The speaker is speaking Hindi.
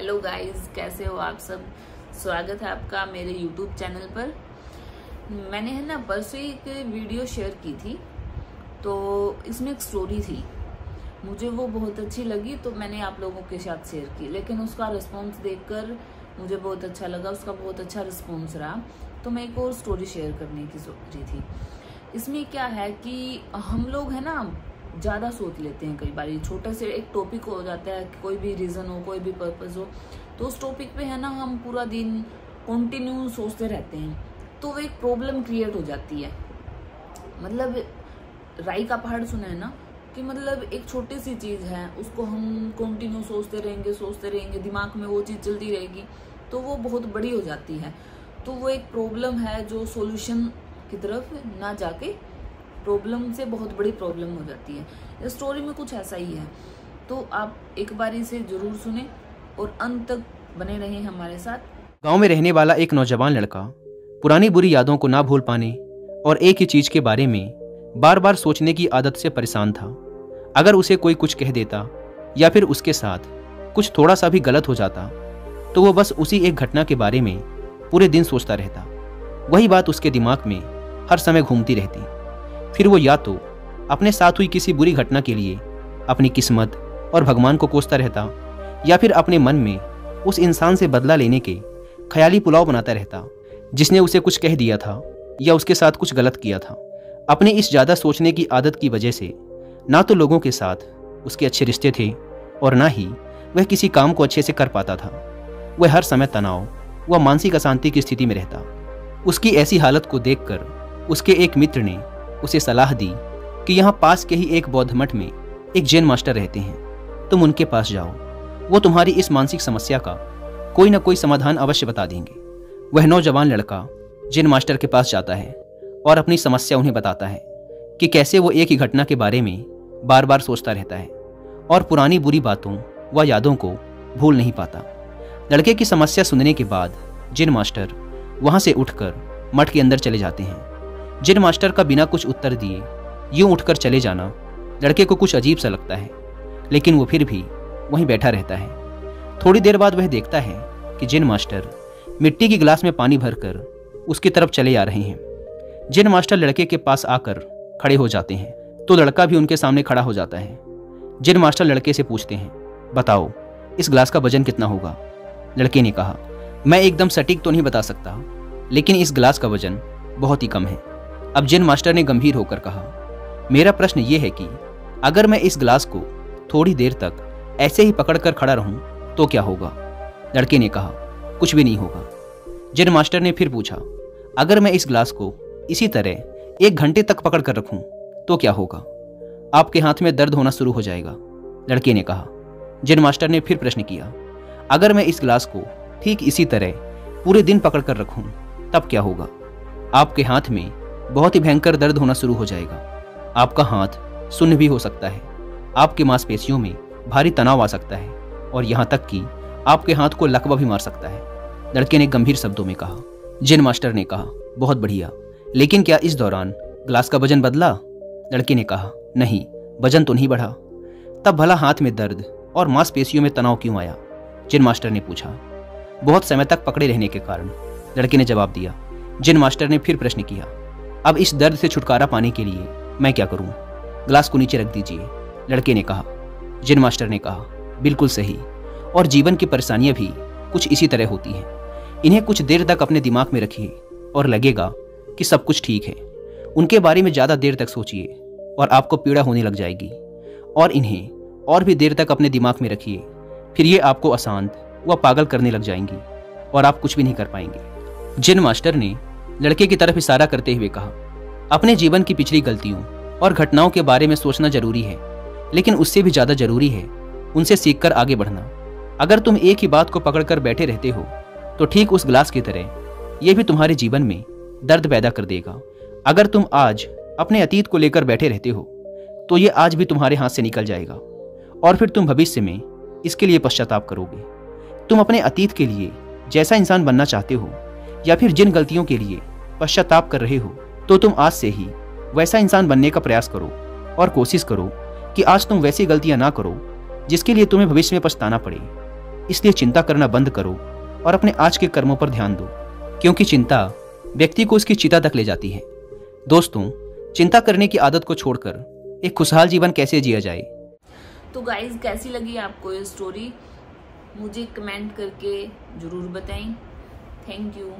हेलो गाइस, कैसे हो आप सब। स्वागत है आपका मेरे यूट्यूब चैनल पर। मैंने है ना परसों एक वीडियो शेयर की थी, तो इसमें एक स्टोरी थी, मुझे वो बहुत अच्छी लगी तो मैंने आप लोगों के साथ शेयर की। लेकिन उसका रिस्पॉन्स देखकर मुझे बहुत अच्छा लगा, उसका बहुत अच्छा रिस्पॉन्स रहा, तो मैं एक और स्टोरी शेयर करने की सोच रही थी। इसमें क्या है कि हम लोग है ना ज़्यादा सोच लेते हैं। कई बार छोटे से एक टॉपिक हो जाता है, कोई भी रीज़न हो, कोई भी पर्पस हो, तो उस टॉपिक पे है ना हम पूरा दिन कंटिन्यू सोचते रहते हैं, तो वो एक प्रॉब्लम क्रिएट हो जाती है। मतलब राई का पहाड़ सुना है ना, कि मतलब एक छोटी सी चीज़ है, उसको हम कंटिन्यू सोचते रहेंगे, दिमाग में वो चीज़ चलती रहेगी, तो वो बहुत बड़ी हो जाती है। तो वो एक प्रॉब्लम है जो सॉल्यूशन की तरफ ना जाके प्रॉब्लम से बहुत बड़ी प्रॉब्लम हो जाती है। इस स्टोरी में कुछ ऐसा ही है, तो आप एक बार इसे जरूर सुने और अंत तक बने रहें हमारे साथ। गांव में रहने वाला एक नौजवान लड़का पुरानी बुरी यादों को ना भूल पाने और एक ही चीज के बारे में बार बार सोचने की आदत से परेशान था। अगर उसे कोई कुछ कह देता या फिर उसके साथ कुछ थोड़ा सा भी गलत हो जाता, तो वो बस उसी एक घटना के बारे में पूरे दिन सोचता रहता। वही बात उसके दिमाग में हर समय घूमती रहती। फिर वो या तो अपने साथ हुई किसी बुरी घटना के लिए अपनी किस्मत और भगवान को कोसता रहता, या फिर अपने मन में उस इंसान से बदला लेने के ख्याली पुलाव बनाता रहता जिसने उसे कुछ कह दिया था या उसके साथ कुछ गलत किया था। अपनी इस ज़्यादा सोचने की आदत की वजह से ना तो लोगों के साथ उसके अच्छे रिश्ते थे और ना ही वह किसी काम को अच्छे से कर पाता था। वह हर समय तनाव व मानसिक अशांति की स्थिति में रहता। उसकी ऐसी हालत को देखकर उसके एक मित्र ने उसे सलाह दी कि यहाँ पास के ही एक बौद्ध मठ में एक जैन मास्टर रहते हैं, तुम उनके पास जाओ, वो तुम्हारी इस मानसिक समस्या का कोई ना कोई समाधान अवश्य बता देंगे। वह नौजवान लड़का जैन मास्टर के पास जाता है और अपनी समस्या उन्हें बताता है कि कैसे वो एक ही घटना के बारे में बार बार सोचता रहता है और पुरानी बुरी बातों व यादों को भूल नहीं पाता। लड़के की समस्या सुनने के बाद जैन मास्टर वहाँ से उठकर मठ के अंदर चले जाते हैं। जैन मास्टर का बिना कुछ उत्तर दिए यूं उठकर चले जाना लड़के को कुछ अजीब सा लगता है, लेकिन वो फिर भी वहीं बैठा रहता है। थोड़ी देर बाद वह देखता है कि जैन मास्टर मिट्टी की गिलास में पानी भरकर उसकी तरफ चले आ रहे हैं। जैन मास्टर लड़के के पास आकर खड़े हो जाते हैं, तो लड़का भी उनके सामने खड़ा हो जाता है। जैन मास्टर लड़के से पूछते हैं, बताओ इस गिलास का वजन कितना होगा। लड़के ने कहा, मैं एकदम सटीक तो नहीं बता सकता, लेकिन इस गिलास का वजन बहुत ही कम है। अब जैन मास्टर ने गंभीर होकर कहा, मेरा प्रश्न ये है कि अगर मैं इस गिलास को थोड़ी देर तक ऐसे ही पकड़कर खड़ा रहूं तो क्या होगा। लड़के ने कहा, कुछ भी नहीं होगा। जैन मास्टर ने फिर पूछा, अगर मैं इस गिलास को इसी तरह 1 घंटे तक पकड़ कर रखूं तो क्या होगा। आपके हाथ में दर्द होना शुरू हो जाएगा। लड़के ने कहा। जैन मास्टर ने फिर प्रश्न किया, अगर मैं इस गिलास को ठीक इसी तरह पूरे दिन पकड़ कर रखूं तब क्या होगा। आपके हाथ में बहुत ही भयंकर दर्द होना शुरू हो जाएगा। आपका हाथ सुन्न भी हो सकता है, आपकी मांसपेशियों में भारी तनाव आ सकता है और यहाँ तक कि आपके हाथ को लकवा भी मार सकता है। लड़के ने गंभीर शब्दों में कहा। जैन मास्टर ने कहा, बहुत बढ़िया, लेकिन क्या इस दौरान ग्लास का वजन बदला। लड़के ने कहा, नहीं, वजन तो नहीं बढ़ा। तब भला हाथ में दर्द और मांसपेशियों में तनाव क्यों आया। जैन मास्टर ने पूछा। बहुत समय तक पकड़े रहने के कारण, लड़के ने जवाब दिया। जैन मास्टर ने फिर प्रश्न किया, अब इस दर्द से छुटकारा पाने के लिए मैं क्या करूं। ग्लास को नीचे रख दीजिए। लड़के ने कहा। जैन मास्टर ने कहा, बिल्कुल सही, और जीवन की परेशानियां भी कुछ इसी तरह होती हैं। इन्हें कुछ देर तक अपने दिमाग में रखिए और लगेगा कि सब कुछ ठीक है। उनके बारे में ज़्यादा देर तक सोचिए और आपको पीड़ा होने लग जाएगी, और इन्हें और भी देर तक अपने दिमाग में रखिए, फिर ये आपको अशांत व पागल करने लग जाएंगी और आप कुछ भी नहीं कर पाएंगे। जैन मास्टर ने लड़के की तरफ इशारा करते हुए कहा, अपने जीवन की पिछली गलतियों और घटनाओं के बारे में सोचना जरूरी है, लेकिन उससे भी ज़्यादा जरूरी है उनसे सीखकर आगे बढ़ना। अगर तुम एक ही बात को पकड़कर बैठे रहते हो तो ठीक उस गिलास की तरह यह भी तुम्हारे जीवन में दर्द पैदा कर देगा। अगर तुम आज अपने अतीत को लेकर बैठे रहते हो तो ये आज भी तुम्हारे हाथ से निकल जाएगा और फिर तुम भविष्य में इसके लिए पश्चाताप करोगे। तुम अपने अतीत के लिए जैसा इंसान बनना चाहते हो या फिर जिन गलतियों के लिए पश्चाताप कर रहे हो, तो तुम आज से ही वैसा इंसान बनने का प्रयास करो और कोशिश करो कि आज तुम वैसी गलतियां ना करो जिसके लिए तुम्हें भविष्य में पछताना पड़े। इसलिए चिंता करना बंद करो और अपने आज के कर्मों पर ध्यान दो, क्योंकि चिंता व्यक्ति को उसकी चिता तक ले जाती है। दोस्तों, चिंता करने की आदत को छोड़कर एक खुशहाल जीवन कैसे जिया जाए? तो गाइज, कैसी लगी आपको ये स्टोरी? मुझे कमेंट करके ज़रूर बताएं। Thank you.